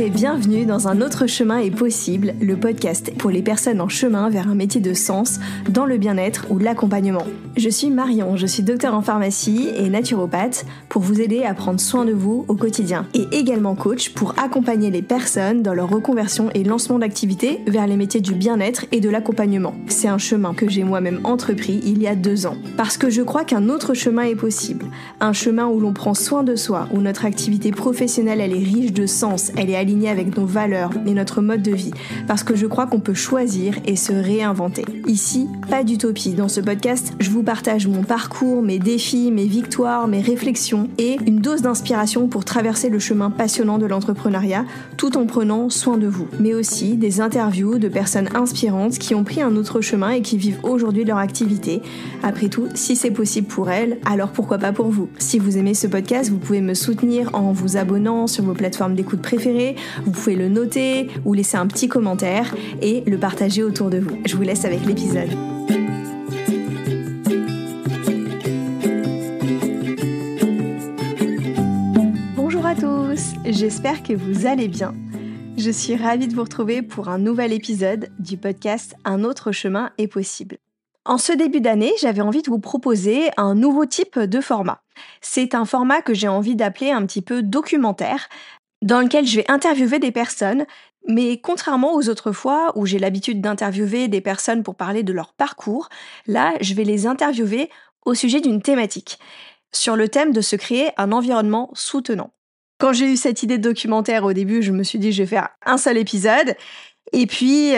et bienvenue dans Un autre chemin est possible, le podcast pour les personnes en chemin vers un métier de sens dans le bien-être ou l'accompagnement. Je suis Marion, je suis docteure en pharmacie et naturopathe pour vous aider à prendre soin de vous au quotidien et également coach pour accompagner les personnes dans leur reconversion et lancement d'activité vers les métiers du bien-être et de l'accompagnement. C'est un chemin que j'ai moi-même entrepris il y a 2 ans parce que je crois qu'un autre chemin est possible, un chemin où l'on prend soin de soi, où notre activité professionnelle elle est riche de sens, elle est alignée avec nos valeurs et notre mode de vie, parce que je crois qu'on peut choisir et se réinventer. Ici, pas d'utopie. Dans ce podcast, je vous partage mon parcours, mes défis, mes victoires, mes réflexions et une dose d'inspiration pour traverser le chemin passionnant de l'entrepreneuriat tout en prenant soin de vous. Mais aussi des interviews de personnes inspirantes qui ont pris un autre chemin et qui vivent aujourd'hui leur activité. Après tout, si c'est possible pour elles, alors pourquoi pas pour vous? Si vous aimez ce podcast, vous pouvez me soutenir en vous abonnant sur vos plateformes d'écoute préférées, vous pouvez le noter ou laisser un petit commentaire et le partager autour de vous. Je vous laisse avec l'épisode. Bonjour à tous, j'espère que vous allez bien. Je suis ravie de vous retrouver pour un nouvel épisode du podcast Un autre chemin est possible. En ce début d'année, j'avais envie de vous proposer un nouveau type de format. C'est un format que j'ai envie d'appeler un petit peu documentaire, dans lequel je vais interviewer des personnes, mais contrairement aux autres fois où j'ai l'habitude d'interviewer des personnes pour parler de leur parcours, là, je vais les interviewer au sujet d'une thématique, sur le thème de se créer un environnement soutenant. Quand j'ai eu cette idée de documentaire au début, je me suis dit je vais faire un seul épisode. Et puis,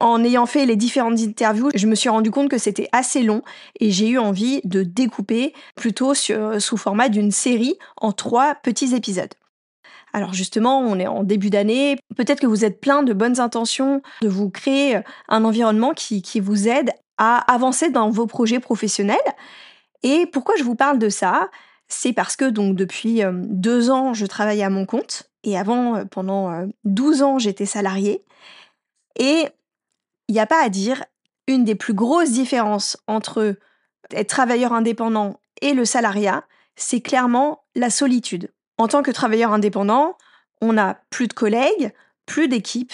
en ayant fait les différentes interviews, je me suis rendu compte que c'était assez long et j'ai eu envie de découper plutôt sous format d'une série en 3 petits épisodes. Alors justement, on est en début d'année, peut-être que vous êtes plein de bonnes intentions de vous créer un environnement qui vous aide à avancer dans vos projets professionnels. Et pourquoi je vous parle de ça ? C'est parce que donc depuis 2 ans, je travaille à mon compte et avant, pendant 12 ans, j'étais salariée. Et il n'y a pas à dire, une des plus grosses différences entre être travailleur indépendant et le salariat, c'est clairement la solitude. En tant que travailleur indépendant, on n'a plus de collègues, plus d'équipe,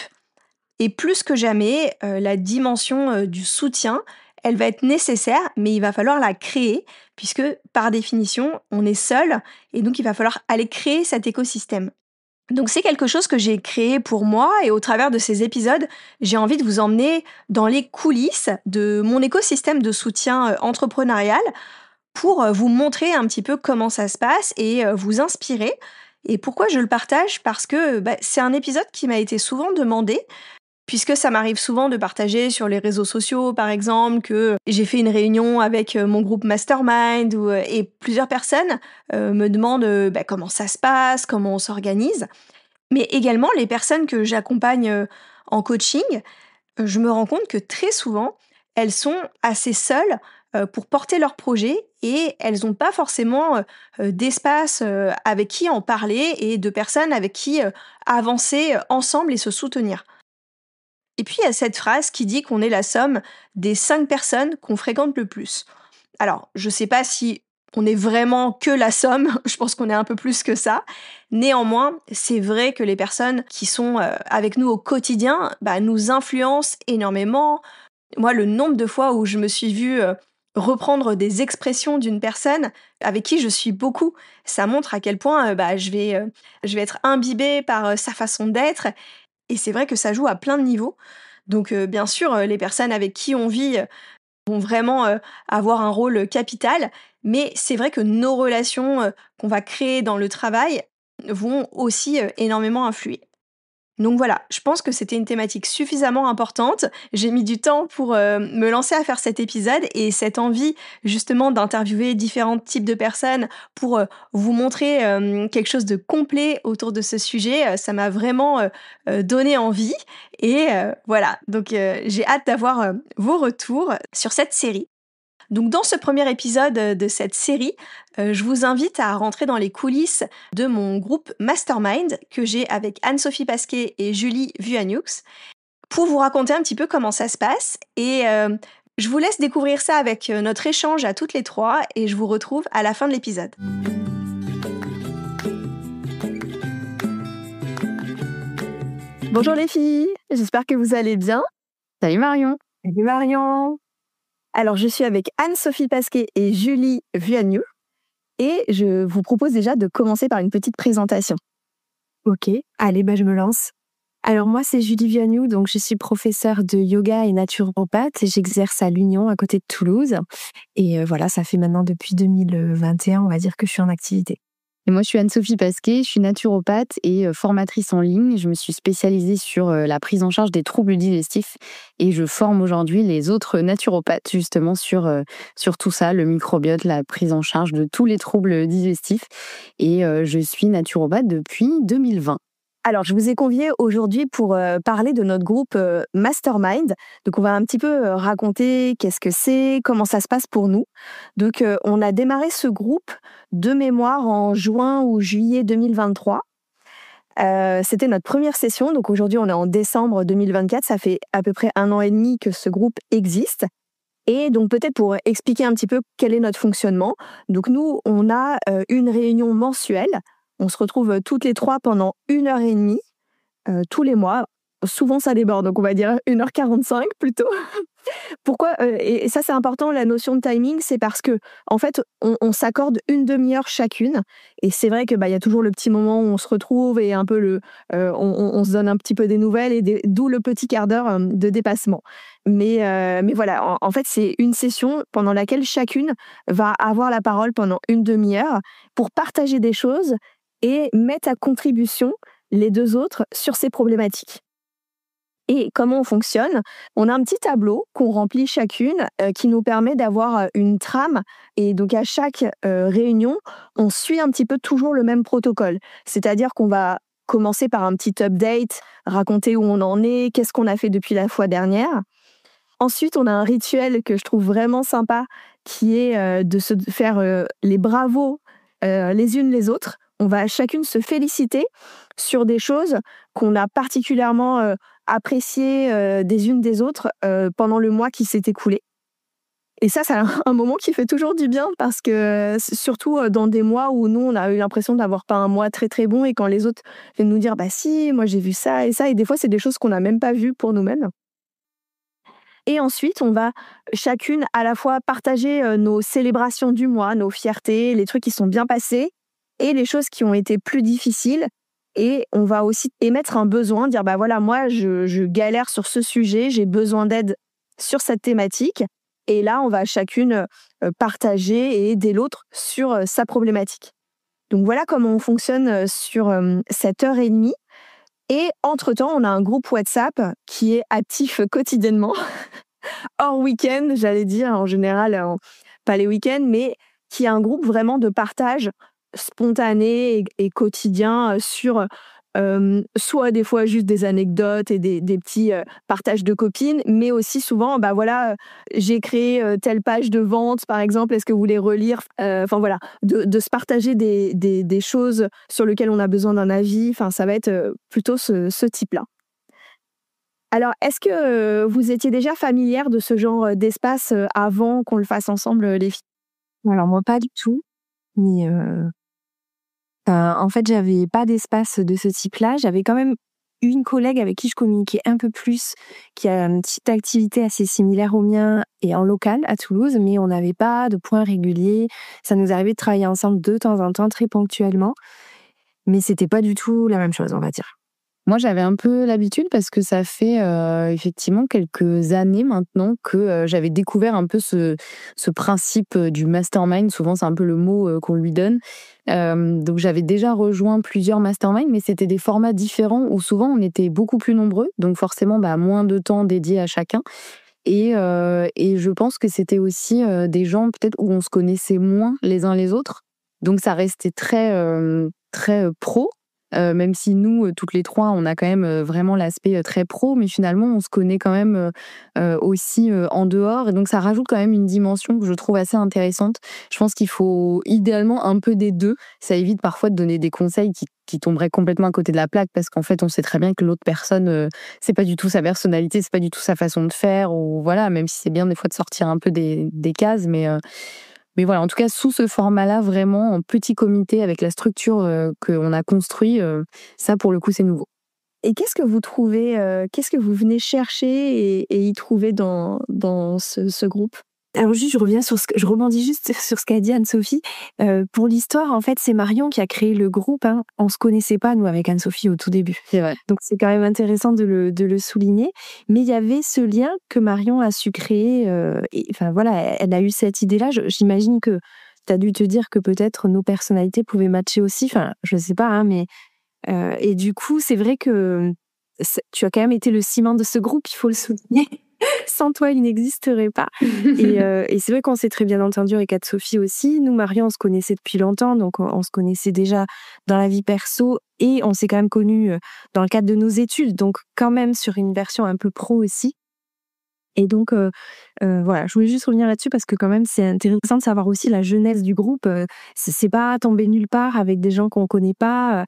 et plus que jamais, la dimension du soutien, elle va être nécessaire, mais il va falloir la créer, puisque par définition, on est seul, et donc il va falloir aller créer cet écosystème. Donc c'est quelque chose que j'ai créé pour moi, et au travers de ces épisodes, j'ai envie de vous emmener dans les coulisses de mon écosystème de soutien entrepreneurial, pour vous montrer un petit peu comment ça se passe et vous inspirer. Et pourquoi je le partage ? Parce que c'est un épisode qui m'a été souvent demandé, puisque ça m'arrive souvent de partager sur les réseaux sociaux, par exemple, que j'ai fait une réunion avec mon groupe Mastermind et plusieurs personnes me demandent comment ça se passe, comment on s'organise. Mais également, les personnes que j'accompagne en coaching, je me rends compte que très souvent, elles sont assez seules pour porter leur projet et elles n'ont pas forcément d'espace avec qui en parler et de personnes avec qui avancer ensemble et se soutenir. Et puis il y a cette phrase qui dit qu'on est la somme des 5 personnes qu'on fréquente le plus. Alors, je ne sais pas si on est vraiment que la somme, je pense qu'on est un peu plus que ça. Néanmoins, c'est vrai que les personnes qui sont avec nous au quotidien nous influencent énormément. Moi, le nombre de fois où je me suis vue reprendre des expressions d'une personne avec qui je suis beaucoup, ça montre à quel point je vais être imbibée par sa façon d'être. Et c'est vrai que ça joue à plein de niveaux. Donc bien sûr, les personnes avec qui on vit vont vraiment avoir un rôle capital, mais c'est vrai que nos relations qu'on va créer dans le travail vont aussi énormément influer. Donc voilà, je pense que c'était une thématique suffisamment importante. J'ai mis du temps pour me lancer à faire cet épisode et cette envie justement d'interviewer différents types de personnes pour vous montrer quelque chose de complet autour de ce sujet, ça m'a vraiment donné envie. Et voilà, donc j'ai hâte d'avoir vos retours sur cette série. Donc dans ce premier épisode de cette série, je vous invite à rentrer dans les coulisses de mon groupe Mastermind que j'ai avec Anne-Sophie Pasquet et Julie Vuaniux pour vous raconter un petit peu comment ça se passe. Et je vous laisse découvrir ça avec notre échange à toutes les 3 et je vous retrouve à la fin de l'épisode. Bonjour les filles, j'espère que vous allez bien. Salut Marion. Salut Marion. Alors je suis avec Anne-Sophie Pasquet et Julie Vuagnoux et je vous propose déjà de commencer par une petite présentation. Ok, allez, je me lance. Alors moi c'est Julie Vuagnoux, donc je suis professeure de yoga et naturopathe et j'exerce à l'Union à côté de Toulouse. Et voilà, ça fait maintenant depuis 2021, on va dire que je suis en activité. Et moi, je suis Anne-Sophie Pasquet, je suis naturopathe et formatrice en ligne. Je me suis spécialisée sur la prise en charge des troubles digestifs et je forme aujourd'hui les autres naturopathes justement sur tout ça, le microbiote, la prise en charge de tous les troubles digestifs. Et je suis naturopathe depuis 2020. Alors, je vous ai convié aujourd'hui pour parler de notre groupe Mastermind. Donc, on va un petit peu raconter qu'est-ce que c'est, comment ça se passe pour nous. Donc, on a démarré ce groupe de mémoire en juin ou juillet 2023. C'était notre première session. Donc, aujourd'hui, on est en décembre 2024. Ça fait à peu près 1 an et demi que ce groupe existe. Et donc, peut-être pour expliquer un petit peu quel est notre fonctionnement. Donc, nous, on a une réunion mensuelle. On se retrouve toutes les 3 pendant 1h30, tous les mois. Souvent, ça déborde, donc on va dire 1h45 plutôt. Pourquoi et ça, c'est important, la notion de timing, c'est parce que en fait, on s'accorde une demi-heure chacune. Et c'est vrai que y a toujours le petit moment où on se retrouve et un peu on se donne un petit peu des nouvelles et d'où le petit quart d'heure de dépassement. Mais voilà, en fait, c'est une session pendant laquelle chacune va avoir la parole pendant une demi-heure pour partager des choses et mettre à contribution les 2 autres sur ces problématiques. Et comment on fonctionne? On a un petit tableau qu'on remplit chacune qui nous permet d'avoir une trame. Et donc à chaque réunion, on suit un petit peu toujours le même protocole. C'est-à-dire qu'on va commencer par un petit update, raconter où on en est, qu'est-ce qu'on a fait depuis la fois dernière. Ensuite, on a un rituel que je trouve vraiment sympa qui est de se faire les bravos les unes les autres. On va chacune se féliciter sur des choses qu'on a particulièrement appréciées des unes des autres pendant le mois qui s'est écoulé. Et ça, c'est un moment qui fait toujours du bien parce que surtout dans des mois où nous, on a eu l'impression d'avoir pas un mois très très bon et quand les autres viennent nous dire « bah si, moi j'ai vu ça et ça » et des fois, c'est des choses qu'on n'a même pas vues pour nous-mêmes. Et ensuite, on va chacune à la fois partager nos célébrations du mois, nos fiertés, les trucs qui sont bien passés et les choses qui ont été plus difficiles. Et on va aussi émettre un besoin, dire bah voilà, moi je galère sur ce sujet, j'ai besoin d'aide sur cette thématique. Et là, on va chacune partager et aider l'autre sur sa problématique. Donc voilà comment on fonctionne sur cette 1h30. Et entre-temps, on a un groupe WhatsApp qui est actif quotidiennement, hors week-end, j'allais dire, en général, pas les week-ends, mais qui est un groupe vraiment de partage spontané et quotidien sur soit des fois juste des anecdotes et des petits partages de copines, mais aussi souvent, bah voilà, j'ai créé telle page de vente, par exemple, est-ce que vous voulez relire? Enfin voilà, de se partager des choses sur lesquelles on a besoin d'un avis, enfin ça va être plutôt ce type-là. Alors, est-ce que vous étiez déjà familière de ce genre d'espace avant qu'on le fasse ensemble, les filles? Alors moi pas du tout, mais en fait j'avais pas d'espace de ce type-là. J'avais quand même une collègue avec qui je communiquais un peu plus, qui a une petite activité assez similaire au mien et en local à Toulouse, mais on n'avait pas de point régulier. Ça nous arrivait de travailler ensemble de temps en temps, très ponctuellement, mais c'était pas du tout la même chose, on va dire. Moi, j'avais un peu l'habitude parce que ça fait effectivement quelques années maintenant que j'avais découvert un peu ce principe du mastermind. Souvent, c'est un peu le mot qu'on lui donne. Donc, j'avais déjà rejoint plusieurs masterminds, mais c'était des formats différents où souvent on était beaucoup plus nombreux. Donc, forcément, moins de temps dédié à chacun. Et je pense que c'était aussi des gens peut-être où on se connaissait moins les uns les autres. Donc, ça restait très, très pro. Même si nous, toutes les 3, on a quand même vraiment l'aspect très pro, mais finalement, on se connaît quand même aussi en dehors. Et donc, ça rajoute quand même une dimension que je trouve assez intéressante. Je pense qu'il faut idéalement un peu des deux. Ça évite parfois de donner des conseils qui tomberaient complètement à côté de la plaque, parce qu'en fait, on sait très bien que l'autre personne, c'est pas du tout sa personnalité, c'est pas du tout sa façon de faire, ou voilà, même si c'est bien des fois de sortir un peu des cases, mais voilà, en tout cas, sous ce format-là, vraiment, en petit comité, avec la structure qu'on a construit, ça, pour le coup, c'est nouveau. Et qu'est-ce que vous trouvez, qu'est-ce que vous venez chercher et y trouver dans ce groupe? Alors juste, je rebondis juste sur ce qu'a dit Anne-Sophie. Pour l'histoire, en fait, c'est Marion qui a créé le groupe, hein. On se connaissait pas, nous, avec Anne-Sophie, au tout début. C'est vrai. Donc c'est quand même intéressant de le souligner. Mais il y avait ce lien que Marion a su créer. Enfin voilà, elle a eu cette idée-là. J'imagine que tu as dû te dire que peut-être nos personnalités pouvaient matcher aussi. Enfin, je sais pas, hein, mais et du coup, c'est vrai que tu as quand même été le ciment de ce groupe, il faut le souligner. Sans toi, il n'existerait pas. Et c'est vrai qu'on s'est très bien entendu avec Anne-Sophie aussi. Nous, Marion, on se connaissait depuis longtemps, donc on se connaissait déjà dans la vie perso et on s'est quand même connus dans le cadre de nos études, donc quand même sur une version un peu pro aussi. Et donc, voilà, je voulais juste revenir là-dessus parce que quand même, c'est intéressant de savoir aussi la genèse du groupe. C'est pas tombé nulle part avec des gens qu'on connaît pas.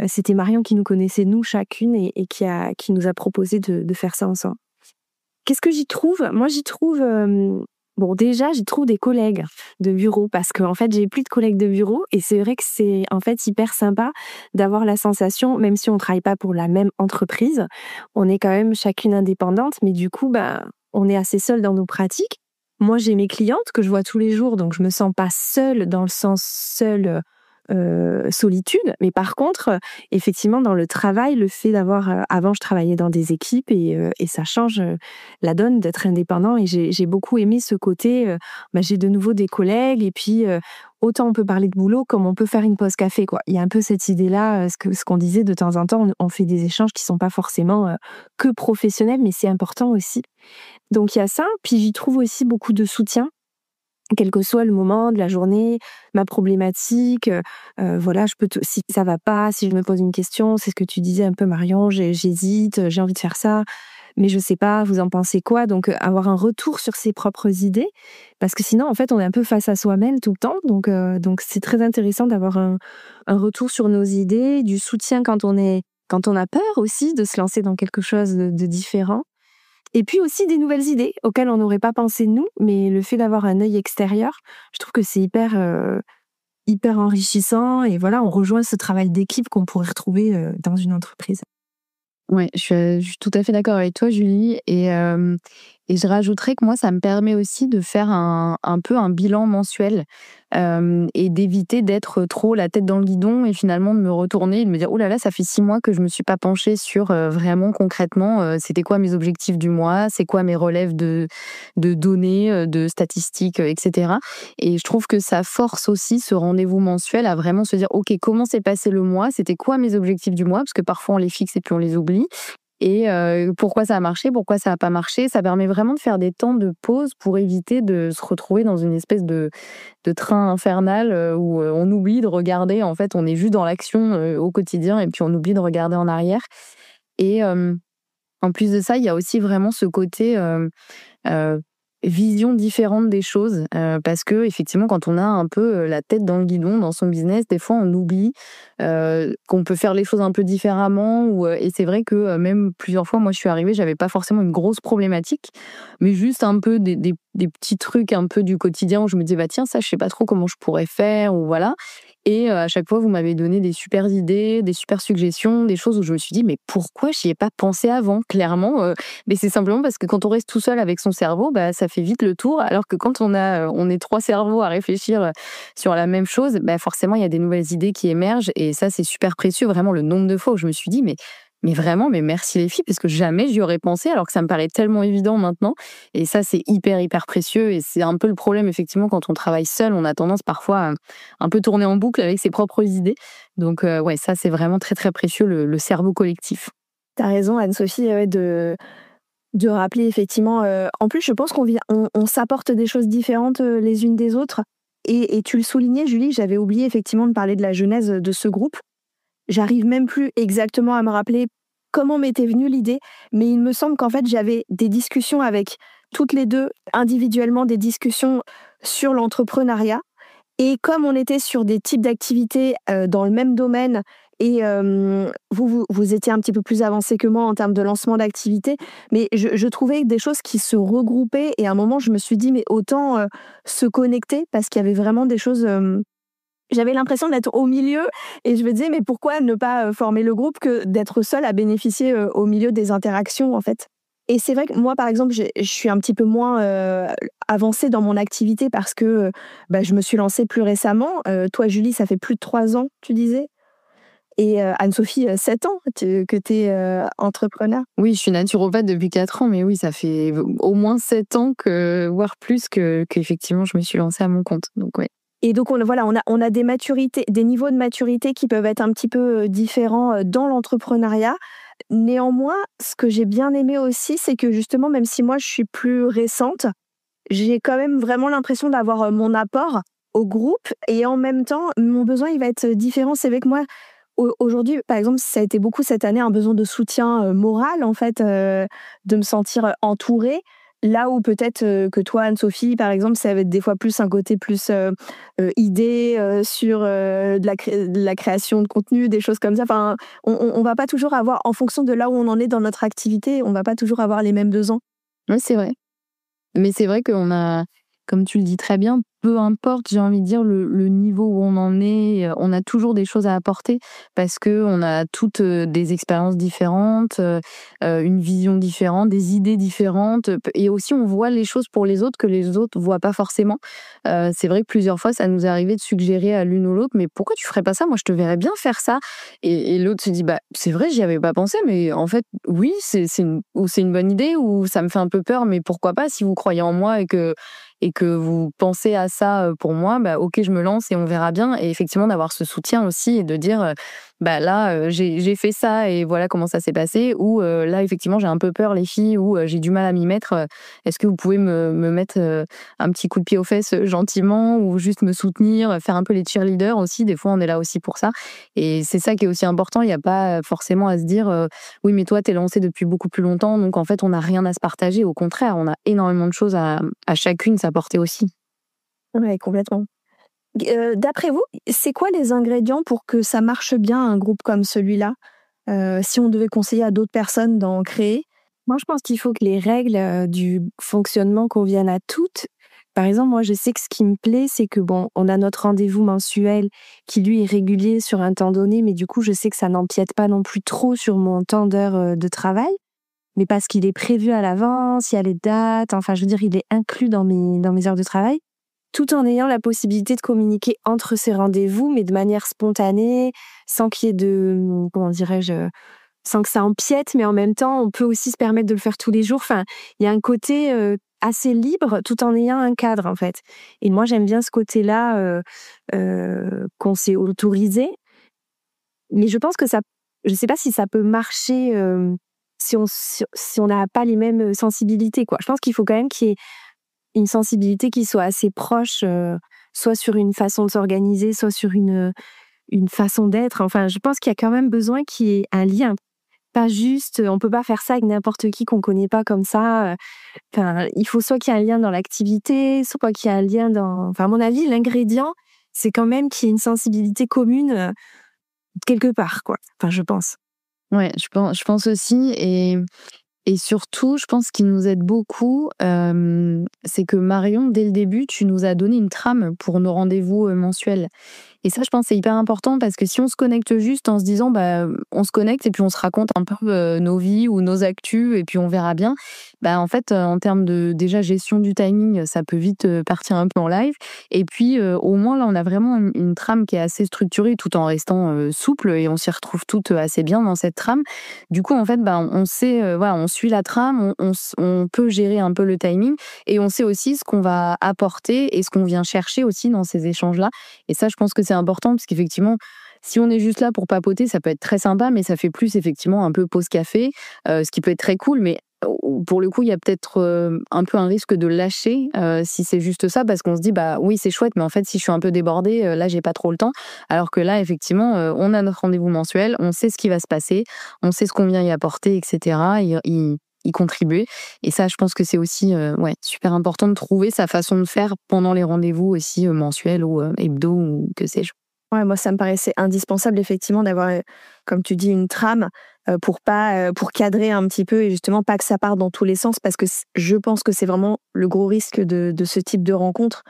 C'était Marion qui nous connaissait, nous, chacune, et qui nous a proposé de faire ça ensemble. Qu'est-ce que j'y trouve? Moi, j'y trouve... bon, déjà, j'y trouve des collègues de bureau parce qu'en fait, j'ai plus de collègues de bureau et c'est vrai que c'est en fait hyper sympa d'avoir la sensation, même si on travaille pas pour la même entreprise, on est quand même chacune indépendante, mais du coup, on est assez seul dans nos pratiques. Moi, j'ai mes clientes que je vois tous les jours, donc je me sens pas seule dans le sens seule solitude. Mais par contre, effectivement, dans le travail, le fait d'avoir... avant, je travaillais dans des équipes et ça change la donne d'être indépendant. Et j'ai beaucoup aimé ce côté, j'ai de nouveau des collègues et puis autant on peut parler de boulot comme on peut faire une pause café, quoi. Il y a un peu cette idée-là, ce qu'on disait de temps en temps, on fait des échanges qui sont pas forcément que professionnels, mais c'est important aussi. Donc il y a ça, puis j'y trouve aussi beaucoup de soutien, quel que soit le moment de la journée, ma problématique, voilà, si ça va pas, si je me pose une question, c'est ce que tu disais un peu Marion, j'hésite, j'ai envie de faire ça, mais je sais pas, vous en pensez quoi? Donc avoir un retour sur ses propres idées, parce que sinon en fait on est un peu face à soi-même tout le temps, donc c'est très intéressant d'avoir un retour sur nos idées, du soutien quand on a peur aussi de se lancer dans quelque chose de différent. Et puis aussi des nouvelles idées auxquelles on n'aurait pas pensé nous, mais le fait d'avoir un œil extérieur, je trouve que c'est hyper enrichissant et voilà, on rejoint ce travail d'équipe qu'on pourrait retrouver dans une entreprise. Ouais, je suis tout à fait d'accord avec toi, Julie. Et je rajouterais que moi, ça me permet aussi de faire un peu un bilan mensuel et d'éviter d'être trop la tête dans le guidon et finalement de me retourner et de me dire oh là là, ça fait 6 mois que je me suis pas penchée sur vraiment concrètement c'était quoi mes objectifs du mois, c'est quoi mes relèves de données, de statistiques, etc. Et je trouve que ça force aussi ce rendez-vous mensuel à vraiment se dire ok, comment s'est passé le mois, c'était quoi mes objectifs du mois, parce que parfois on les fixe et puis on les oublie. Et pourquoi ça a marché, pourquoi ça n'a pas marché. Ça permet vraiment de faire des temps de pause pour éviter de se retrouver dans une espèce de train infernal où on oublie de regarder. En fait, on est juste dans l'action au quotidien et puis on oublie de regarder en arrière. Et en plus de ça, il y a aussi vraiment ce côté vision différente des choses parce que effectivement quand on a un peu la tête dans le guidon dans son business, des fois on oublie qu'on peut faire les choses un peu différemment et c'est vrai que même plusieurs fois moi je suis arrivée, j'avais pas forcément une grosse problématique mais juste un peu des petits trucs un peu du quotidien où je me disais bah tiens ça je sais pas trop comment je pourrais faire ou voilà. Et à chaque fois, vous m'avez donné des super idées, des super suggestions, des choses où je me suis dit, mais pourquoi j'y ai pas pensé avant? Clairement, mais c'est simplement parce que quand on reste tout seul avec son cerveau, bah, ça fait vite le tour. Alors que quand on est 3 cerveaux à réfléchir sur la même chose, bah, forcément, il y a des nouvelles idées qui émergent. Et ça, c'est super précieux. Vraiment, le nombre de fois où je me suis dit, mais vraiment, mais merci les filles, parce que jamais j'y aurais pensé, alors que ça me paraît tellement évident maintenant. Et ça, c'est hyper précieux. Et c'est un peu le problème, effectivement, quand on travaille seul, on a tendance parfois à un peu tourner en boucle avec ses propres idées. Donc, ouais, ça, c'est vraiment très précieux, le cerveau collectif. T'as raison, Anne-Sophie, de rappeler, effectivement. En plus, je pense on s'apporte des choses différentes les unes des autres. Et tu le soulignais, Julie, j'avais oublié, effectivement, de parler de la genèse de ce groupe. J'arrive même plus exactement à me rappeler comment m'était venue l'idée, mais il me semble qu'en fait, j'avais des discussions avec toutes les deux, individuellement, des discussions sur l'entrepreneuriat. Et comme on était sur des types d'activités dans le même domaine, et vous étiez un petit peu plus avancé que moi en termes de lancement d'activités, mais je trouvais des choses qui se regroupaient, et à un moment, je me suis dit, mais autant se connecter, parce qu'il y avait vraiment des choses j'avais l'impression d'être au milieu et je me disais mais pourquoi ne pas former le groupe que d'être seule à bénéficier au milieu des interactions en fait. Et c'est vrai que moi par exemple je suis un petit peu moins avancée dans mon activité parce que je me suis lancée plus récemment. Toi Julie ça fait plus de 3 ans tu disais et Anne-Sophie 7 ans que tu es entrepreneur. Oui, je suis naturopathe depuis 4 ans, mais oui, ça fait au moins 7 ans, voire plus, qu'effectivement je me suis lancée à mon compte. Donc ouais. Et donc on a des maturités, des niveaux de maturité qui peuvent être un petit peu différents dans l'entrepreneuriat. Néanmoins, ce que j'ai bien aimé aussi, c'est que justement, même si moi je suis plus récente, j'ai quand même vraiment l'impression d'avoir mon apport au groupe et en même temps, mon besoin il va être différent. C'est avec moi aujourd'hui, par exemple, ça a été beaucoup cette année un besoin de soutien moral en fait, de me sentir entourée. Là où peut-être que toi, Anne-Sophie, par exemple, ça va être des fois plus un côté plus idée sur de la création de contenu, des choses comme ça. Enfin, on va pas toujours avoir, en fonction de là où on en est dans notre activité, on va pas toujours avoir les mêmes besoins. Oui, c'est vrai. Mais c'est vrai qu'on a, comme tu le dis très bien, peu importe, j'ai envie de dire, le niveau où on en est, on a toujours des choses à apporter parce qu'on a toutes des expériences différentes, une vision différente, des idées différentes. Et aussi, on voit les choses pour les autres que les autres ne voient pas forcément. C'est vrai que plusieurs fois, ça nous est arrivé de suggérer à l'une ou l'autre, mais pourquoi tu ferais pas ça? Moi, je te verrais bien faire ça. Et l'autre se dit, c'est vrai, j'y avais pas pensé, mais en fait, oui, c'est une bonne idée ou ça me fait un peu peur, mais pourquoi pas si vous croyez en moi et que vous pensez à ça pour moi, ok, je me lance et on verra bien. Et effectivement, d'avoir ce soutien aussi et de dire, là, j'ai fait ça et voilà comment ça s'est passé. Ou là, effectivement, j'ai un peu peur, les filles, ou j'ai du mal à m'y mettre. Est-ce que vous pouvez me mettre un petit coup de pied aux fesses gentiment ou juste me soutenir, faire un peu les cheerleaders aussi. Des fois, on est là aussi pour ça. Et c'est ça qui est aussi important. Il n'y a pas forcément à se dire, oui, mais toi, t'es lancée depuis beaucoup plus longtemps. Donc, en fait, on n'a rien à se partager. Au contraire, on a énormément de choses à chacune s'apporter aussi. Oui, complètement. D'après vous, c'est quoi les ingrédients pour que ça marche bien, un groupe comme celui-là? Si on devait conseiller à d'autres personnes d'en créer? Moi, je pense qu'il faut que les règles du fonctionnement conviennent à toutes. Par exemple, moi, je sais que ce qui me plaît, c'est que on a notre rendez-vous mensuel qui, lui, est régulier sur un temps donné, mais du coup, je sais que ça n'empiète pas non plus trop sur mon temps d'heure de travail. Mais parce qu'il est prévu à l'avance, il y a les dates, enfin, je veux dire, il est inclus dans mes heures de travail, tout en ayant la possibilité de communiquer entre ces rendez-vous, mais de manière spontanée, sans qu'il y ait de, comment dirais-je, sans que ça empiète, mais en même temps, on peut aussi se permettre de le faire tous les jours. Enfin, il y a un côté assez libre, tout en ayant un cadre, en fait. Et moi, j'aime bien ce côté-là qu'on s'est autorisé. Mais je pense que je sais pas si ça peut marcher si on n'a pas les mêmes sensibilités, quoi. Je pense qu'il faut quand même qu'il y ait une sensibilité qui soit assez proche, soit sur une façon de s'organiser, soit sur une façon d'être. Enfin, je pense qu'il y a quand même besoin qu'il y ait un lien. Pas juste, on peut pas faire ça avec n'importe qui qu'on connaît pas comme ça. Enfin, il faut soit qu'il y ait un lien dans l'activité, soit qu'il y ait un lien dans... Enfin, à mon avis, l'ingrédient, c'est quand même qu'il y ait une sensibilité commune quelque part, quoi. Enfin, je pense. Ouais, je pense aussi. Et surtout, je pense qu'il nous aide beaucoup, c'est que Marion, dès le début, tu nous as donné une trame pour nos rendez-vous mensuels. Et ça, je pense, c'est hyper important parce que si on se connecte juste en se disant, on se connecte et puis on se raconte un peu nos vies ou nos actus et puis on verra bien, en fait, en termes de déjà gestion du timing, ça peut vite partir un peu en live. Et puis, au moins, là, on a vraiment une trame qui est assez structurée tout en restant souple et on s'y retrouve toutes assez bien dans cette trame. Du coup, en fait, on sait, voilà, on suit la trame, on peut gérer un peu le timing et on sait aussi ce qu'on va apporter et ce qu'on vient chercher aussi dans ces échanges-là. Et ça, je pense que c'est important parce qu'effectivement, si on est juste là pour papoter, ça peut être très sympa, mais ça fait plus effectivement un peu pause café, ce qui peut être très cool, mais pour le coup, il y a peut-être un peu un risque de lâcher si c'est juste ça, parce qu'on se dit, oui, c'est chouette, mais en fait, si je suis un peu débordée, là, j'ai pas trop le temps. Alors que là, effectivement, on a notre rendez-vous mensuel, on sait ce qui va se passer, on sait ce qu'on vient y apporter, etc., y contribuer. Et ça, je pense que c'est aussi super important de trouver sa façon de faire pendant les rendez-vous aussi mensuels ou hebdo ou que sais-je. Ouais, moi, ça me paraissait indispensable, effectivement, d'avoir, comme tu dis, une trame pour cadrer un petit peu et justement pas que ça parte dans tous les sens parce que je pense que c'est vraiment le gros risque de ce type de rencontre.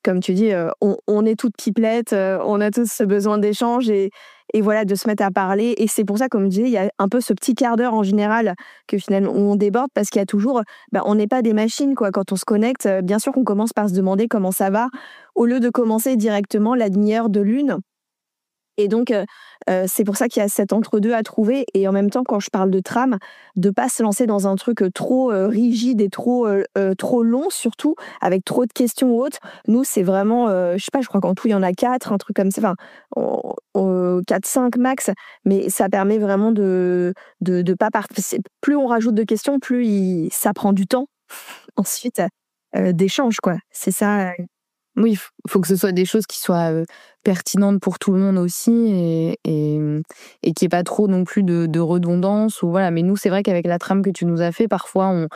comme tu dis, on est toutes pipelettes, on a tous ce besoin d'échange et voilà, de se mettre à parler. Et c'est pour ça, comme je disais, il y a un peu ce petit quart d'heure en général que finalement on déborde parce qu'il y a toujours, on n'est pas des machines, quoi. Quand on se connecte, bien sûr qu'on commence par se demander comment ça va, au lieu de commencer directement la demi-heure de l'une. Et donc, c'est pour ça qu'il y a cet entre-deux à trouver. Et en même temps, quand je parle de trame, de pas se lancer dans un truc trop rigide et trop long, surtout, avec trop de questions ou autres. Nous, c'est vraiment, je sais pas, je crois qu'en tout, il y en a 4, un truc comme ça. Enfin, 4-5 max. Mais ça permet vraiment de pas partir. Plus on rajoute de questions, ça prend du temps ensuite d'échange, quoi. C'est ça. Oui, il faut que ce soit des choses qui soient pertinentes pour tout le monde aussi et qu'il n'y ait pas trop non plus de redondance. Ou voilà. Mais nous, c'est vrai qu'avec la trame que tu nous as fait, parfois,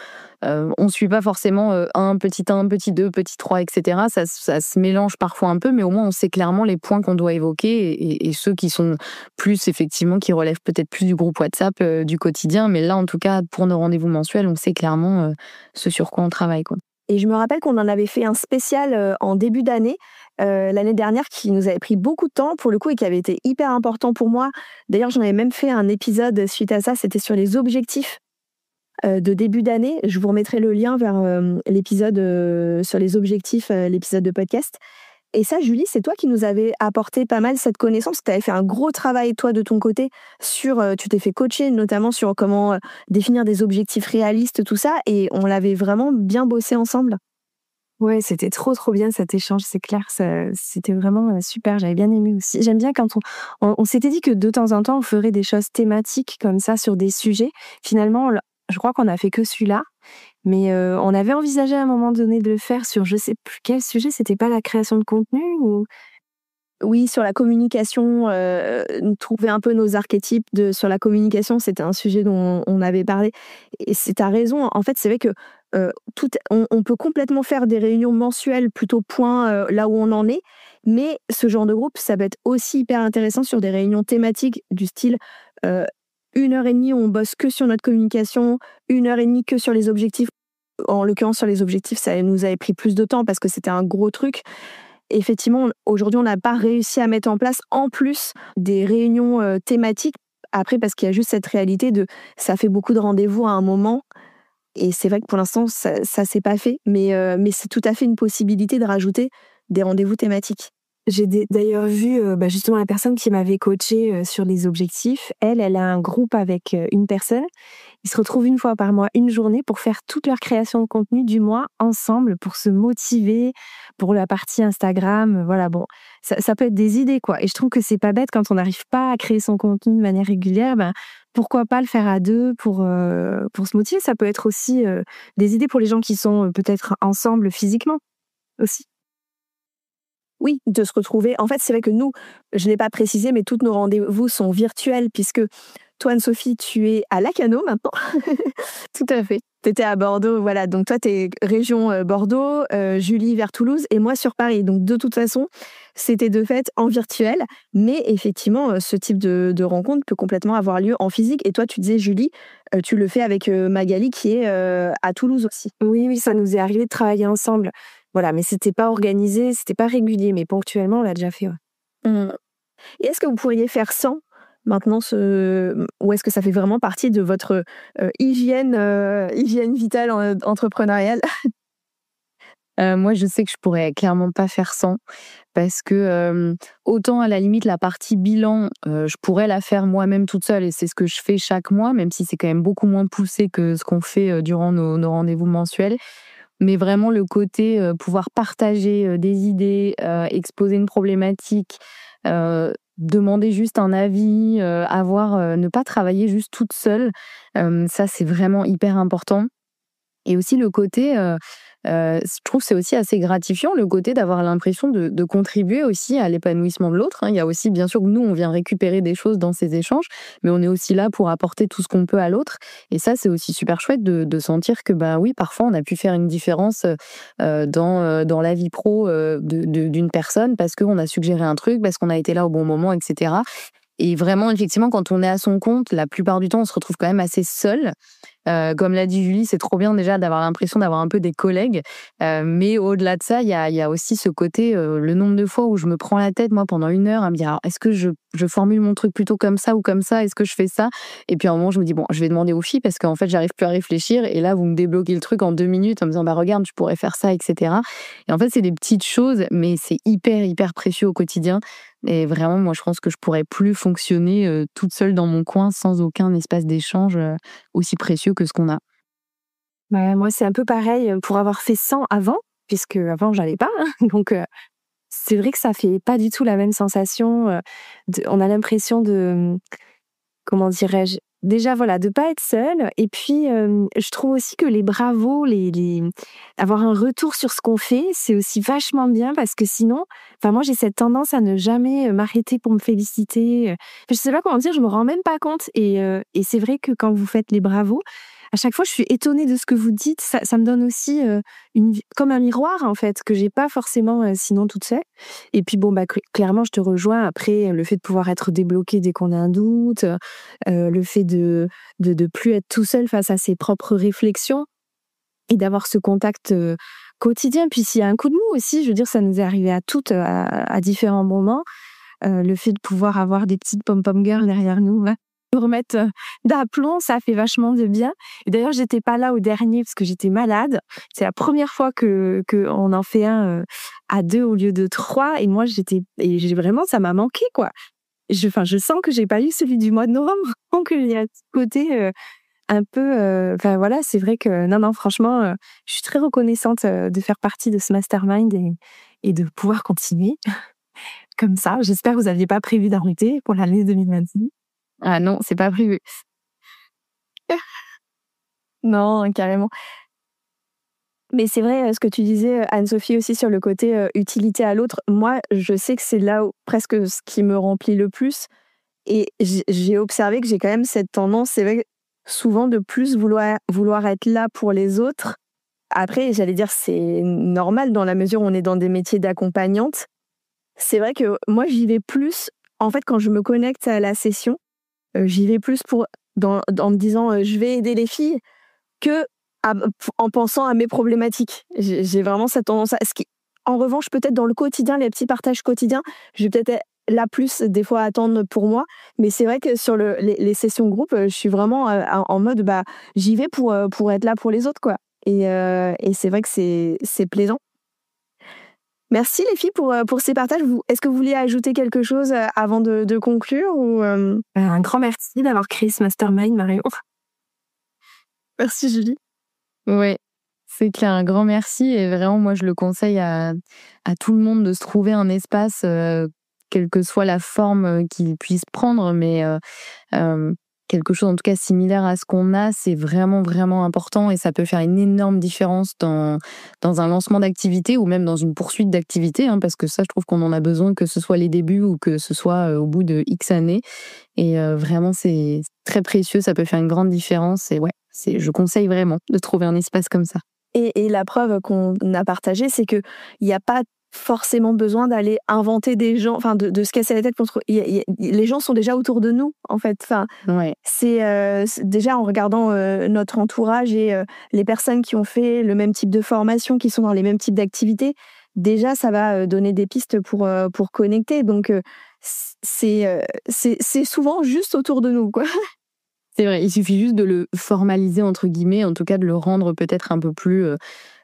on suit pas forcément 1, petit 1, petit 2, petit 3, etc. Ça se mélange parfois un peu, mais au moins, on sait clairement les points qu'on doit évoquer et ceux qui sont plus, effectivement, qui relèvent peut-être plus du groupe WhatsApp du quotidien. Mais là, en tout cas, pour nos rendez-vous mensuels, on sait clairement ce sur quoi on travaille, quoi. Et je me rappelle qu'on en avait fait un spécial en début d'année, l'année dernière, qui nous avait pris beaucoup de temps pour le coup et qui avait été hyper important pour moi. D'ailleurs, j'en avais même fait un épisode suite à ça, c'était sur les objectifs de début d'année. Je vous remettrai le lien vers l'épisode sur les objectifs, l'épisode de podcast. Et ça, Julie, c'est toi qui nous avais apporté pas mal cette connaissance. Tu avais fait un gros travail, toi, de ton côté, tu t'es fait coacher, notamment sur comment définir des objectifs réalistes, tout ça. Et on l'avait vraiment bien bossé ensemble. Ouais, c'était trop bien cet échange, c'est clair. C'était vraiment super. J'avais bien aimé aussi. J'aime bien quand on s'était dit que de temps en temps, on ferait des choses thématiques comme ça sur des sujets. Finalement, je crois qu'on a fait que celui-là. Mais on avait envisagé à un moment donné de le faire sur je sais plus quel sujet, c'était pas la création de contenu ou... Oui, sur la communication, trouver un peu nos archétypes sur la communication, c'était un sujet dont on avait parlé. Et t'as raison, en fait, c'est vrai que on peut complètement faire des réunions mensuelles plutôt point là où on en est, mais ce genre de groupe, ça peut être aussi hyper intéressant sur des réunions thématiques du style 1h30 où on bosse que sur notre communication, 1h30 que sur les objectifs. En l'occurrence, sur les objectifs, ça nous avait pris plus de temps parce que c'était un gros truc. Effectivement, aujourd'hui, on n'a pas réussi à mettre en place, en plus, des réunions thématiques. Après, parce qu'il y a juste cette réalité ça fait beaucoup de rendez-vous à un moment. Et c'est vrai que pour l'instant, ça s'est pas fait. Mais c'est tout à fait une possibilité de rajouter des rendez-vous thématiques. J'ai d'ailleurs vu justement la personne qui m'avait coachée sur les objectifs. Elle a un groupe avec une personne. Ils se retrouvent une fois par mois, une journée, pour faire toute leur création de contenu du mois ensemble, pour se motiver pour la partie Instagram. Voilà, bon, ça peut être des idées, quoi. Et je trouve que c'est pas bête quand on n'arrive pas à créer son contenu de manière régulière. Pourquoi pas le faire à deux pour se motiver. Ça peut être aussi des idées pour les gens qui sont peut-être ensemble physiquement aussi. Oui, de se retrouver. En fait, c'est vrai que nous, je ne l'ai pas précisé, mais tous nos rendez-vous sont virtuels puisque toi, Anne-Sophie, tu es à Lacanau maintenant. Tout à fait. Tu étais à Bordeaux, voilà. Donc toi, tu es région Bordeaux, Julie vers Toulouse et moi sur Paris. Donc de toute façon, c'était de fait en virtuel. Mais effectivement, ce type de rencontre peut complètement avoir lieu en physique. Et toi, tu disais, Julie, tu le fais avec Magali qui est à Toulouse aussi. Oui, ça nous est arrivé de travailler ensemble. Voilà, mais c'était pas organisé, c'était pas régulier, mais ponctuellement, on l'a déjà fait. Ouais. Et est-ce que vous pourriez faire sans maintenant ou est-ce que ça fait vraiment partie de votre hygiène vitale entrepreneuriale? Moi, je sais que je pourrais clairement pas faire sans parce que autant à la limite la partie bilan, je pourrais la faire moi-même toute seule et c'est ce que je fais chaque mois, même si c'est quand même beaucoup moins poussé que ce qu'on fait durant nos rendez-vous mensuels. Mais vraiment le côté pouvoir partager des idées, exposer une problématique, demander juste un avis, ne pas travailler juste toute seule, ça c'est vraiment hyper important. Et aussi le côté, je trouve que c'est aussi assez gratifiant, le côté d'avoir l'impression de contribuer aussi à l'épanouissement de l'autre, hein. Il y a aussi bien sûr que nous, on vient récupérer des choses dans ces échanges, mais on est aussi là pour apporter tout ce qu'on peut à l'autre. Et ça, c'est aussi super chouette de sentir que, oui, parfois, on a pu faire une différence dans la vie pro d'une personne parce qu'on a suggéré un truc, parce qu'on a été là au bon moment, etc. Et vraiment, effectivement, quand on est à son compte, la plupart du temps, on se retrouve quand même assez seul. Comme l'a dit Julie, c'est trop bien déjà d'avoir l'impression d'avoir un peu des collègues. Mais au-delà de ça, il y a aussi ce côté, le nombre de fois où je me prends la tête, moi, pendant 1 heure, à me dire, alors, est-ce que je formule mon truc plutôt comme ça ou comme ça? Est-ce que je fais ça? Et puis à un moment, je me dis, bon, je vais demander aux filles parce qu'en fait, j'arrive plus à réfléchir. Et là, vous me débloquez le truc en 2 minutes en me disant, bah regarde, tu pourrais faire ça, etc. Et en fait, c'est des petites choses, mais c'est hyper, hyper précieux au quotidien. Et vraiment, moi, je pense que je pourrais plus fonctionner toute seule dans mon coin sans aucun espace d'échange aussi précieux que ce qu'on a. Ouais, moi, c'est un peu pareil pour avoir fait 100 avant, puisque avant, j'allais pas. Donc, c'est vrai que ça fait pas du tout la même sensation. On a l'impression de, comment dirais-je, déjà, voilà, de pas être seule. Et puis, je trouve aussi que les bravos, avoir un retour sur ce qu'on fait, c'est aussi vachement bien parce que sinon, enfin, moi, j'ai cette tendance à ne jamais m'arrêter pour me féliciter. Je sais pas comment dire, je me rends même pas compte. Et c'est vrai que quand vous faites les bravos, à chaque fois, je suis étonnée de ce que vous dites. Ça me donne aussi comme un miroir, en fait, que j'ai pas forcément sinon toute seule. Et puis, bon, bah, clairement, je te rejoins. Après, le fait de pouvoir être débloqué dès qu'on a un doute, le fait de plus être tout seul face à ses propres réflexions et d'avoir ce contact quotidien. Puis, s'il y a un coup de mou aussi, je veux dire, ça nous est arrivé à toutes à différents moments. Le fait de pouvoir avoir des petites pom-pom girls derrière nous, là, nous remettre d'aplomb, ça fait vachement de bien. Et d'ailleurs, j'étais pas là au dernier parce que j'étais malade. C'est la première fois que on en fait un à 2 au lieu de 3. Et moi, j'ai vraiment, ça m'a manqué, quoi. Je sens que j'ai pas eu celui du mois de novembre. Donc, il y a ce côté un peu. Enfin, voilà, c'est vrai que, non, franchement, je suis très reconnaissante de faire partie de ce mastermind et de pouvoir continuer comme ça. J'espère que vous n'aviez pas prévu d'arrêter pour l'année 2026. Ah non, c'est pas prévu. Non, carrément. Mais c'est vrai, ce que tu disais, Anne-Sophie, aussi sur le côté utilité à l'autre. Moi, je sais que c'est là où, presque ce qui me remplit le plus. Et j'ai observé que j'ai quand même cette tendance, c'est vrai, souvent de plus vouloir être là pour les autres. Après, j'allais dire, c'est normal dans la mesure où on est dans des métiers d'accompagnante. C'est vrai que moi, j'y vais plus, en fait, quand je me connecte à la session, j'y vais plus en me disant je vais aider les filles que en pensant à mes problématiques. J'ai vraiment cette tendance en revanche, peut-être dans le quotidien, les petits partages quotidiens, je vais peut-être là plus des fois attendre pour moi. Mais c'est vrai que sur les sessions groupe, je suis vraiment en mode bah, j'y vais pour être là pour les autres, quoi. Et c'est vrai que c'est plaisant. Merci les filles pour ces partages. Est-ce que vous vouliez ajouter quelque chose avant de conclure ou Un grand merci d'avoir créé ce mastermind, Marion. Merci Julie. Ouais, c'est clair, un grand merci. Et vraiment, moi, je le conseille à tout le monde de se trouver un espace, quelle que soit la forme qu'il puisse prendre, mais quelque chose en tout cas similaire à ce qu'on a, c'est vraiment, vraiment important et ça peut faire une énorme différence dans un lancement d'activité ou même dans une poursuite d'activité, hein, parce que ça, je trouve qu'on en a besoin, que ce soit les débuts ou que ce soit au bout de X années. Et vraiment, c'est très précieux, ça peut faire une grande différence. Et ouais, je conseille vraiment de trouver un espace comme ça. Et la preuve qu'on a partagée, c'est qu'il n'y a pas forcément besoin d'aller inventer des gens, enfin de se casser la tête contre. Les gens sont déjà autour de nous, en fait. Enfin, ouais. c'est déjà en regardant notre entourage et les personnes qui ont fait le même type de formation, qui sont dans les mêmes types d'activités. Déjà, ça va donner des pistes pour connecter. Donc, c'est souvent juste autour de nous, quoi. C'est vrai, il suffit juste de le formaliser, entre guillemets, en tout cas de le rendre peut-être un peu plus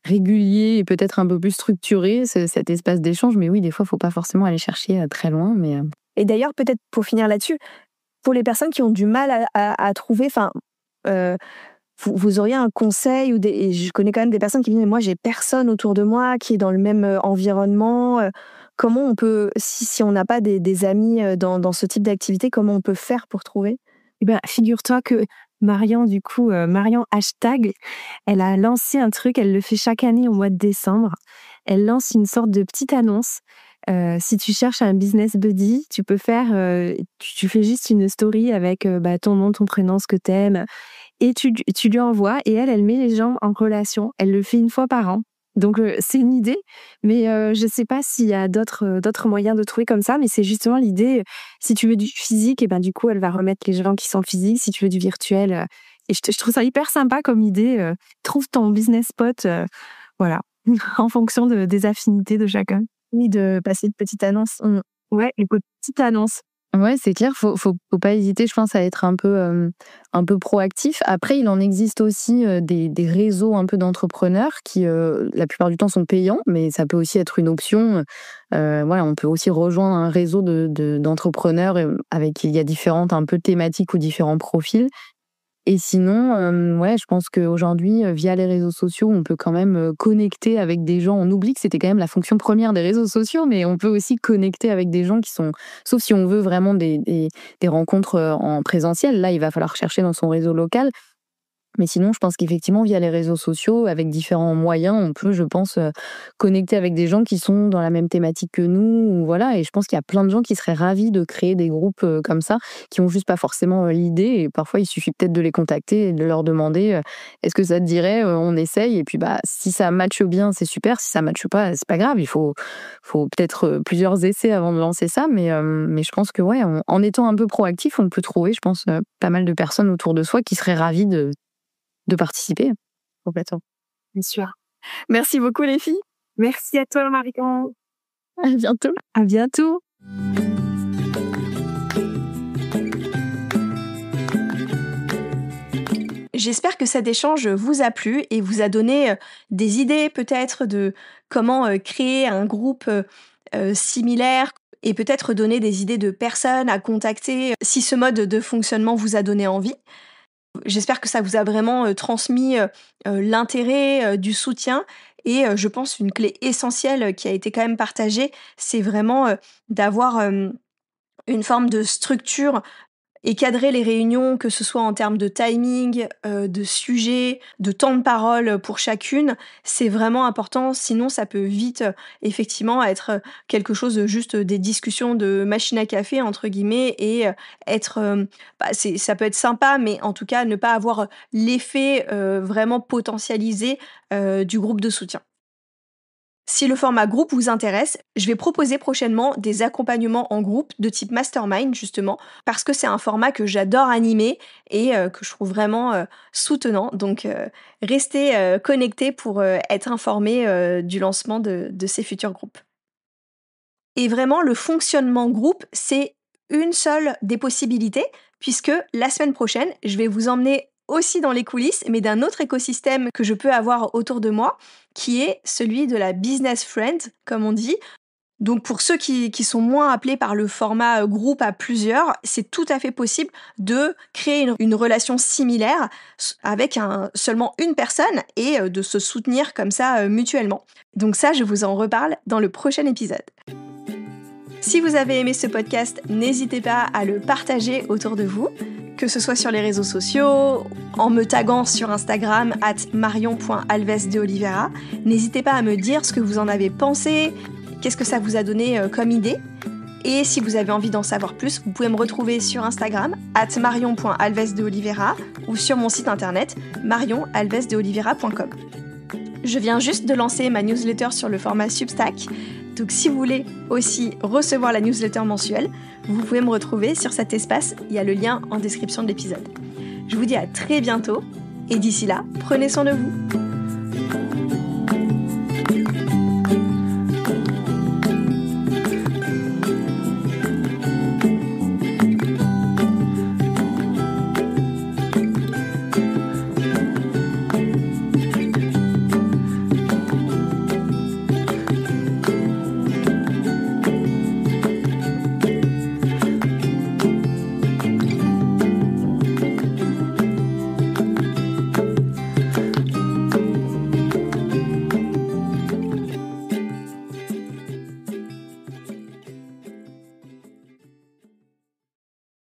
régulier et peut-être un peu plus structuré, cet espace d'échange. Mais oui, des fois, il ne faut pas forcément aller chercher très loin. Mais... Et d'ailleurs, peut-être pour finir là-dessus, pour les personnes qui ont du mal à trouver, vous auriez un conseil et je connais quand même des personnes qui me disent « Moi, j'ai personne autour de moi qui est dans le même environnement. » Comment on peut, si on n'a pas des amis dans ce type d'activité, comment on peut faire pour trouver ? Eh ben, figure-toi que Marion, Marion Hashtag, elle a lancé un truc, elle le fait chaque année au mois de décembre. Elle lance une sorte de petite annonce. Si tu cherches un business buddy, tu peux faire, tu fais juste une story avec ton nom, ton prénom, ce que t'aimes, et tu lui envoies, et elle met les gens en relation. Elle le fait 1 fois par an. Donc c'est une idée, mais je sais pas s'il y a d'autres moyens de trouver comme ça, mais c'est justement l'idée, si tu veux du physique, et ben du coup elle va remettre les gens qui sont physiques, si tu veux du virtuel, et je trouve ça hyper sympa comme idée, trouve ton business spot, voilà, en fonction des affinités de chacun. Oui, de passer une petite annonce. Ouais, une petite annonce. Ouais, c'est clair, faut pas hésiter, je pense, à être un peu proactif. Après, il en existe aussi des réseaux un peu d'entrepreneurs qui, la plupart du temps, sont payants, mais ça peut aussi être une option. Voilà, on peut aussi rejoindre un réseau d'entrepreneurs avec qui il y a différentes un peu thématiques ou différents profils. Et sinon, ouais, je pense qu'aujourd'hui, via les réseaux sociaux, on peut quand même connecter avec des gens. On oublie que c'était quand même la fonction première des réseaux sociaux, mais on peut aussi connecter avec des gens qui sont... Sauf si on veut vraiment des rencontres en présentiel. Là, il va falloir chercher dans son réseau local. Mais sinon, je pense qu'effectivement, via les réseaux sociaux, avec différents moyens, on peut, je pense, connecter avec des gens qui sont dans la même thématique que nous. Voilà. Et je pense qu'il y a plein de gens qui seraient ravis de créer des groupes comme ça, qui n'ont juste pas forcément l'idée. Et parfois, il suffit peut-être de les contacter et de leur demander est-ce que ça te dirait, on essaye. Et puis, si ça matche bien, c'est super. Si ça matche pas, c'est pas grave. Il faut peut-être plusieurs essais avant de lancer ça. Mais je pense que, ouais, en étant un peu proactif, on peut trouver, je pense, pas mal de personnes autour de soi qui seraient ravies de participer. Complètement. Bien sûr. Merci beaucoup les filles. Merci à toi Marion. À bientôt. À bientôt. J'espère que cet échange vous a plu et vous a donné des idées peut-être de comment créer un groupe similaire et peut-être donner des idées de personnes à contacter si ce mode de fonctionnement vous a donné envie. J'espère que ça vous a vraiment transmis l'intérêt, du soutien et je pense une clé essentielle qui a été quand même partagée, c'est vraiment d'avoir une forme de structure et cadrer les réunions, que ce soit en termes de timing, de sujet, de temps de parole pour chacune, c'est vraiment important. Sinon, ça peut vite, effectivement, être quelque chose de juste des discussions de machine à café, entre guillemets, et être... ça peut être sympa, mais en tout cas, ne pas avoir l'effet vraiment potentialisé du groupe de soutien. Si le format groupe vous intéresse, je vais proposer prochainement des accompagnements en groupe de type mastermind justement, parce que c'est un format que j'adore animer et que je trouve vraiment soutenant. Donc restez connectés pour être informés du lancement de ces futurs groupes. Et vraiment, le fonctionnement groupe, c'est une seule des possibilités, puisque la semaine prochaine, je vais vous emmener aussi dans les coulisses, mais d'un autre écosystème que je peux avoir autour de moi, qui est celui de la business friend, comme on dit. Donc pour ceux qui sont moins appelés par le format groupe à plusieurs, c'est tout à fait possible de créer une relation similaire avec seulement une personne et de se soutenir comme ça mutuellement. Donc ça, je vous en reparle dans le prochain épisode. Si vous avez aimé ce podcast, n'hésitez pas à le partager autour de vous, que ce soit sur les réseaux sociaux, en me taguant sur Instagram @marion.alvesdeoliveira. N'hésitez pas à me dire ce que vous en avez pensé, qu'est-ce que ça vous a donné comme idée. Et si vous avez envie d'en savoir plus, vous pouvez me retrouver sur Instagram @marion.alvesdeoliveira ou sur mon site internet marionalvesdeoliveira.com. Je viens juste de lancer ma newsletter sur le format Substack. Donc si vous voulez aussi recevoir la newsletter mensuelle, vous pouvez me retrouver sur cet espace, il y a le lien en description de l'épisode. Je vous dis à très bientôt et d'ici là, prenez soin de vous.